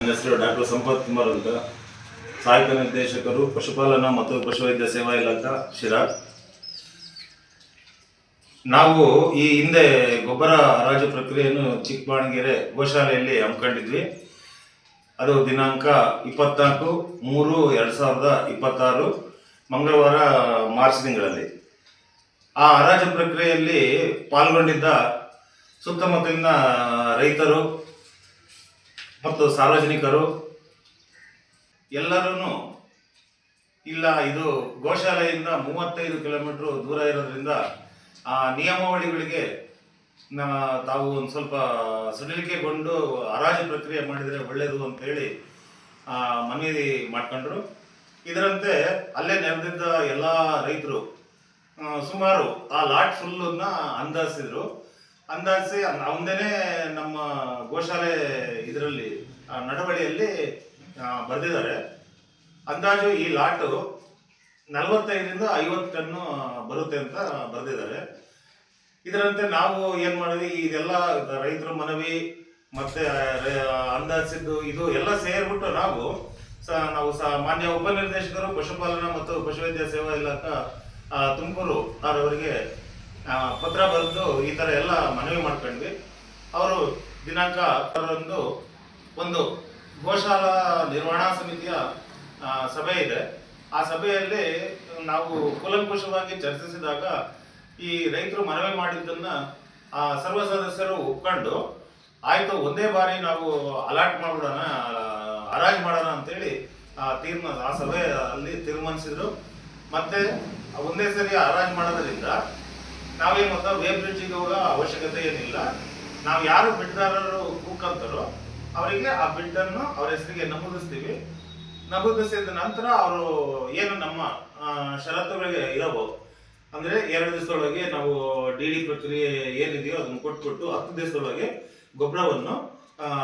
ನನ್ನ ಹೆಸರು ಡಾಕ್ಟರ್ ಸಂಪತ್ ಕುಮಾರ್ ಅಂತ, ಸಹಾಯಕ ನಿರ್ದೇಶಕರು ಪಶುಪಾಲನಾ ಮತ್ತು ಪಶುವೈದ್ಯ ಸೇವಾ ಇಲಾಖೆ ಶಿರಾ. ನಾವು ಈ ಹಿಂದೆ ಗೊಬ್ಬರ ಹರಾಜು ಪ್ರಕ್ರಿಯೆಯನ್ನು ಚಿಕ್ಕಬಾಣಗೆರೆ ಗೋಶಾಲೆಯಲ್ಲಿ ಹಮ್ಮಿಕೊಂಡಿದ್ವಿ. ಅದು ದಿನಾಂಕ 24/3/2026 ಮಂಗಳವಾರ ಮಾರ್ಚ್ ತಿಂಗಳಲ್ಲಿ. ಆ ಹರಾಜು ಪ್ರಕ್ರಿಯೆಯಲ್ಲಿ ಪಾಲ್ಗೊಂಡಿದ್ದ ಸುತ್ತಮುತ್ತಲಿನ ರೈತರು ಮತ್ತು ಸಾರ್ವಜನಿಕರು ಎಲ್ಲರೂ ಇಲ್ಲ, ಇದು ಗೋಶಾಲೆಯಿಂದ 35 ಕಿಲೋಮೀಟರ್ ದೂರ ಇರೋದ್ರಿಂದ ಆ ನಿಯಮಾವಳಿಗಳಿಗೆ ತಾವು ಒಂದು ಸ್ವಲ್ಪ ಸಡಿಲಿಕೆಗೊಂಡು ಹರಾಜು ಪ್ರಕ್ರಿಯೆ ಮಾಡಿದರೆ ಒಳ್ಳೆಯದು ಅಂತೇಳಿ ಮನವಿ ಮಾಡ್ಕೊಂಡ್ರು. ಇದರಂತೆ ಅಲ್ಲೇ ನೆರೆದಿದ್ದ ಎಲ್ಲ ರೈತರು ಸುಮಾರು ಆ ಲಾಟ್ ಫುಲ್ಲನ್ನ ಅಂದಾಜಿಸಿ ಒಂದೇನೆ ನಮ್ಮ ಗೋಶಾಲೆ ಇದರಲ್ಲಿ ನಡವಳಿಯಲ್ಲಿ ಬರೆದಿದ್ದಾರೆ. ಅಂದಾಜು ಈ ಲಾಟು 45ರಿಂದ 50 ಟನ್ ಬರುತ್ತೆ ಅಂತ ಬರೆದಿದ್ದಾರೆ. ಇದರಂತೆ ನಾವು ಏನು ಮಾಡಿದ್ವಿ, ಇದೆಲ್ಲ ರೈತರ ಮನವಿ ಮತ್ತೆ ಅಂದಾಜಿಸಿದ್ದು ಇದು ಎಲ್ಲ ಸೇರಿಬಿಟ್ಟು ನಾವು ಮಾನ್ಯ ಉಪನಿರ್ದೇಶಕರು ಪಶುಪಾಲನಾ ಮತ್ತು ಪಶುವೈದ್ಯ ಸೇವಾ ಇಲಾಖೆ ತುಮಕೂರು ಅವರಿಗೆ ಪತ್ರ ಬರೆದು ಈ ಥರ ಎಲ್ಲ ಮನವಿ ಮಾಡ್ಕೊಂಡ್ವಿ. ಅವರು ದಿನಾಂಕ 10ರಂದು ಒಂದು ಗೋಶಾಲಾ ನಿರ್ವಹಣಾ ಸಮಿತಿಯ ಸಭೆ ಇದೆ. ಆ ಸಭೆಯಲ್ಲಿ ನಾವು ಕೂಲಂಕುಷವಾಗಿ ಚರ್ಚಿಸಿದಾಗ ಈ ರೈತರು ಮನವಿ ಮಾಡಿದ್ದನ್ನ ಸರ್ವ ಸದಸ್ಯರು ಒಪ್ಕೊಂಡು ಆಯಿತು, ಒಂದೇ ಬಾರಿ ನಾವು ಅಲಾಟ್ ಮಾಡ್ಬಿಡೋಣ, ಹರಾಜು ಮಾಡೋಣ ಅಂತೇಳಿ ಆ ಸಭೆ ಅಲ್ಲಿ ತೀರ್ಮಾನಿಸಿದ್ರು. ಮತ್ತೆ ಒಂದೇ ಸರಿ ಹರಾಜು ಮಾಡೋದ್ರಿಂದ ನಾವೇನು ಗೊತ್ತಾ, ವೇಬ್ ಬ್ರಿಡ್ಜಿಗೆ ಹೋಗೋ ಅವಶ್ಯಕತೆ ಏನಿಲ್ಲ. ನಾವು ಯಾರು ಬಿಡ್ದಾರರು ಕೂಕಂತಾರೋ ಅವರಿಗೆ ಆ ಬಿಡ್ಡನ್ನು ಅವ್ರ ಹೆಸರಿಗೆ ನಮೂದಿಸಿದ ನಂತರ ಅವರು ಏನು ನಮ್ಮ ಷರತ್ತುಗಳಿಗೆ ಇರಬಹುದು, ಅಂದರೆ 2 ದಿವಸದೊಳಗೆ ನಾವು DD ಪ್ರಕ್ರಿಯೆ ಏನಿದೆಯೋ ಅದನ್ನು ಕೊಟ್ಬಿಟ್ಟು 10 ದಿವಸದೊಳಗೆ ಗೊಬ್ಬರವನ್ನು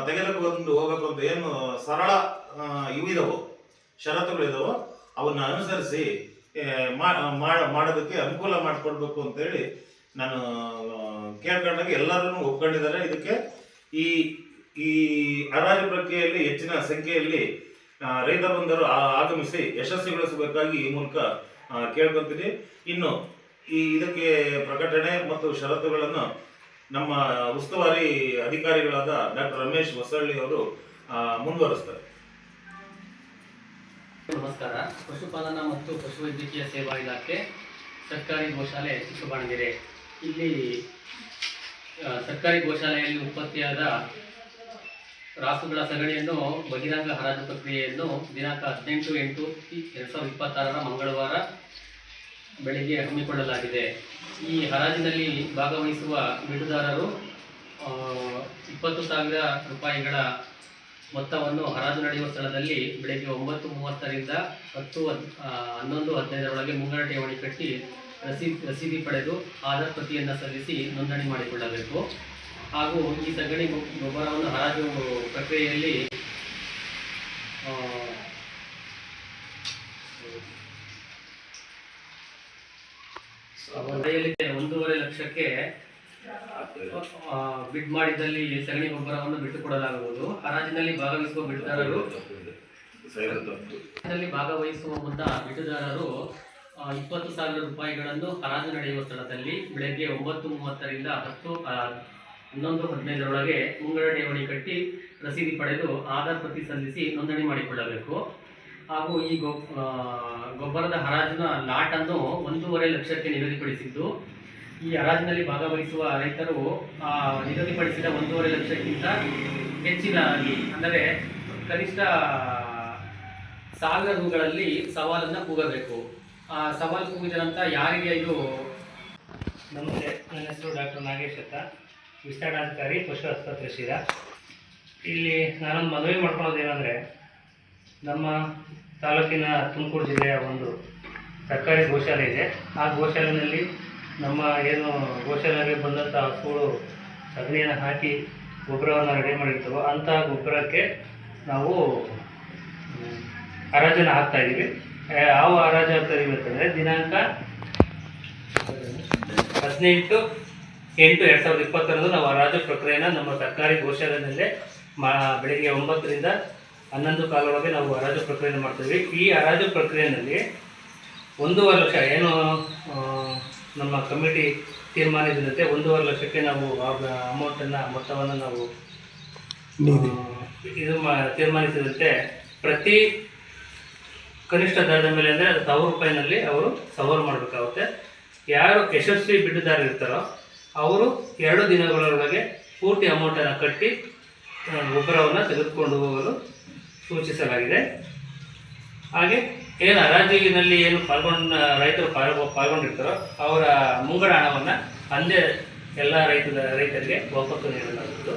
ತೆಗೆದುಕೊಂಡು ಹೋಗಬೇಕು ಅಂತ ಏನು ಸರಳ ಇವಿದವೋ ಷರತ್ತುಗಳಿದಾವೋ ಅವನ್ನ ಅನುಸರಿಸಿ ಮಾಡೋದಕ್ಕೆ ಅನುಕೂಲ ಮಾಡಿಕೊಡ್ಬೇಕು ಅಂತೇಳಿ ನಾನು ಕೇಳ್ಕೊಂಡಾಗ ಎಲ್ಲರೂ ಒಪ್ಕೊಂಡಿದ್ದಾರೆ. ಇದಕ್ಕೆ ಈ ಹರಾಜು ಪ್ರಕ್ರಿಯೆಯಲ್ಲಿ ಹೆಚ್ಚಿನ ಸಂಖ್ಯೆಯಲ್ಲಿ ರೈತ ಬಂಧುಗಳು ಆಗಮಿಸಿ ಯಶಸ್ವಿಗೊಳಿಸಬೇಕಾಗಿ ಈ ಮೂಲಕ ಕೇಳ್ಕೊಂತೀನಿ. ಇನ್ನು ಇದಕ್ಕೆ ಪ್ರಕಟಣೆ ಮತ್ತು ಷರತ್ತುಗಳನ್ನು ನಮ್ಮ ಉಸ್ತುವಾರಿ ಅಧಿಕಾರಿಗಳಾದ ಡಾಕ್ಟರ್ ರಮೇಶ್ ಹೊಸಳ್ಳಿ ಅವರು ಮುಂದುವರಿಸ್ತಾರೆ. ನಮಸ್ಕಾರ. ಪಶುಪಾಲನಾ ಮತ್ತು ಪಶುವೈದ್ಯಕೀಯ ಸೇವಾ ಇಲಾಖೆ ಸರ್ಕಾರಿ ಗೋಶಾಲೆ ಚಿಕ್ಕಬಾಣಗೆರೆ. ಇಲ್ಲಿ ಸರ್ಕಾರಿ ಗೋಶಾಲೆಯಲ್ಲಿ ಉತ್ಪತ್ತಿಯಾದ ರಾಸುಗಳ ಸಗಣಿಯನ್ನು ಬಹಿರಂಗ ಹರಾಜು ಪ್ರಕ್ರಿಯೆಯನ್ನು ದಿನಾಂಕ 18/8/2026 ಮಂಗಳವಾರ ಬೆಳಿಗ್ಗೆ ಹಮ್ಮಿಕೊಳ್ಳಲಾಗಿದೆ. ಈ ಹರಾಜಿನಲ್ಲಿ ಭಾಗವಹಿಸುವ ಬಿಡುದಾರರು 20,000 ರೂಪಾಯಿಗಳ ಮೊತ್ತವನ್ನು ಹರಾಜು ನಡೆಯುವ ಸ್ಥಳದಲ್ಲಿ ಬೆಳಗ್ಗೆ 9:30ರಿಂದ 11:15 ಮುಂಗಡ ಠೇವಣಿ ಕಟ್ಟಿ ರಸೀದಿ ಪಡೆದು ಆಧಾರ್ ಪ್ರತಿಯನ್ನು ಸಲ್ಲಿಸಿ ನೋಂದಣಿ ಮಾಡಿಕೊಳ್ಳಬೇಕು. ಹಾಗೂ ಈ ಸಗಣಿ ಗೊಬ್ಬರವನ್ನು ಹರಾಜು ಪ್ರಕ್ರಿಯೆಯಲ್ಲಿ ಬೆಲೆಯಲ್ಲಿ 1.5 ಲಕ್ಷಕ್ಕೆ ಬಿಡ್ ಮಾಡಿದ್ದಲ್ಲಿ ಸಗಣಿ ಗೊಬ್ಬರವನ್ನು ಬಿಟ್ಟುಕೊಡಲಾಗುವುದು. ಹರಾಜಿನಲ್ಲಿ ಭಾಗವಹಿಸುವ ಬಿಡುದಾರರು ಮುನ್ನ ಬಿಡುದಾರರು 20,000 ರೂಪಾಯಿಗಳನ್ನು ಹರಾಜು ನಡೆಯುವ ಸ್ಥಳದಲ್ಲಿ ಬೆಳಗ್ಗೆ 9:30ರಿಂದ 11:15 ಮುಂಗಡ ಠೇವಣಿ ಕಟ್ಟಿ ರಸೀದಿ ಪಡೆದು ಆಧಾರ್ ಪ್ರತಿ ಸಲ್ಲಿಸಿ ನೋಂದಣಿ ಮಾಡಿಕೊಳ್ಳಬೇಕು. ಹಾಗೂ ಈ ಗೊಬ್ಬರದ ಹರಾಜಿನ ಲಾಟನ್ನು 1.5 ಲಕ್ಷಕ್ಕೆ ನಿಗದಿಪಡಿಸಿದ್ದು, ಈ ಹರಾಜಿನಲ್ಲಿ ಭಾಗವಹಿಸುವ ರೈತರು ನಿಗದಿಪಡಿಸಿದ 1.5 ಲಕ್ಷಕ್ಕಿಂತ ಹೆಚ್ಚಿನಾಗಿ, ಅಂದರೆ ಕನಿಷ್ಠ 1,000 ರೂಗಳಲ್ಲಿ ಸವಾಲನ್ನು ಕೂಗಬೇಕು. ಸವಾಲು ಕೂಗಿದ ನಂತರ ಯಾರಿಗೆ ಇದು ನಮಸ್ತೆ, ನನ್ನ ಹೆಸರು ಡಾಕ್ಟರ್ ನಾಗೇಶ್ ಅಂತ, ವಿಸ್ತರಣಾಧಿಕಾರಿ ಪಶು ಆಸ್ಪತ್ರೆ ಶಿರಾ. ಇಲ್ಲಿ ನಾನೊಂದು ಮನವಿ ಮಾಡ್ಕೊಳೋದೇನೆಂದರೆ, ನಮ್ಮ ತಾಲೂಕಿನ ತುಮಕೂರು ಜಿಲ್ಲೆಯ ಒಂದು ಸರ್ಕಾರಿ ಗೋಶಾಲೆ ಇದೆ. ಆ ಗೋಶಾಲೆಯಲ್ಲಿ ನಮ್ಮ ಏನು ಗೋಶಾಲೆಗೆ ಬಂದಂಥ ಹಸುಗಳು ಸಗಣಿಯನ್ನು ಹಾಕಿ ಗೊಬ್ಬರವನ್ನು ರೆಡಿ ಮಾಡಿರ್ತವೋ ಅಂಥ ಗೊಬ್ಬರಕ್ಕೆ ನಾವು ಹರಾಜನ್ನು ಹಾಕ್ತಾಯಿದ್ದೀವಿ. ಯಾವ ಹರಾಜು ಹಾಕ್ತಾಯಿದ್ದೀವಿ ಅಂತಂದರೆ, ದಿನಾಂಕ 18/8/2020 ನಾವು ಹರಾಜು ಪ್ರಕ್ರಿಯೆಯನ್ನು ನಮ್ಮ ಸರ್ಕಾರಿ ಗೋಶಾಲೆಯಲ್ಲೇ ಬೆಳಗ್ಗೆ 9ರಿಂದ 11:15 ನಾವು ಹರಾಜು ಪ್ರಕ್ರಿಯೆ ಮಾಡ್ತೀವಿ. ಈ ಹರಾಜು ಪ್ರಕ್ರಿಯೆಯಲ್ಲಿ 1.5 ಲಕ್ಷ ಏನು ನಮ್ಮ ಕಮಿಟಿ ತೀರ್ಮಾನಿಸಿದಂತೆ 1.5 ಲಕ್ಷಕ್ಕೆ ನಾವು ಮೊತ್ತವನ್ನು ನಾವು ತೀರ್ಮಾನಿಸಿದಂತೆ ಪ್ರತಿ ಕನಿಷ್ಠ ದರದ ಮೇಲೆ ಅಂದರೆ 1,000 ರೂಪಾಯಿನಲ್ಲಿ ಅವರು ಸವಾಲು ಮಾಡಬೇಕಾಗುತ್ತೆ. ಯಾರು ಯಶಸ್ವಿ ಬಿಡ್ಡುದಾರ ಇರ್ತಾರೋ ಅವರು 2 ದಿನಗಳೊಳಗೆ ಪೂರ್ತಿ ಅಮೌಂಟನ್ನು ಕಟ್ಟಿ ಗೊಬ್ಬರವನ್ನು ತೆಗೆದುಕೊಂಡು ಹೋಗಲು ಸೂಚಿಸಲಾಗಿದೆ. ಹಾಗೆ ಏನು ಹರಾಜಿನಲ್ಲಿ ಏನು ರೈತರು ಪಾಲ್ಗೊಂಡಿರ್ತಾರೋ ಅವರ ಮುಂಗಡ ಹಣವನ್ನು ಅಂದೇ ಎಲ್ಲ ರೈತರಿಗೆ ವಾಪಸ್ಸು ನೀಡಲಾಗುವುದು.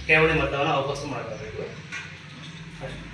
ಠೇವಣಿ ಮೊತ್ತವನ್ನು ವಾಪಸ್ಸು ಮಾಡಲಾಗುವುದು ಅಷ್ಟೇ.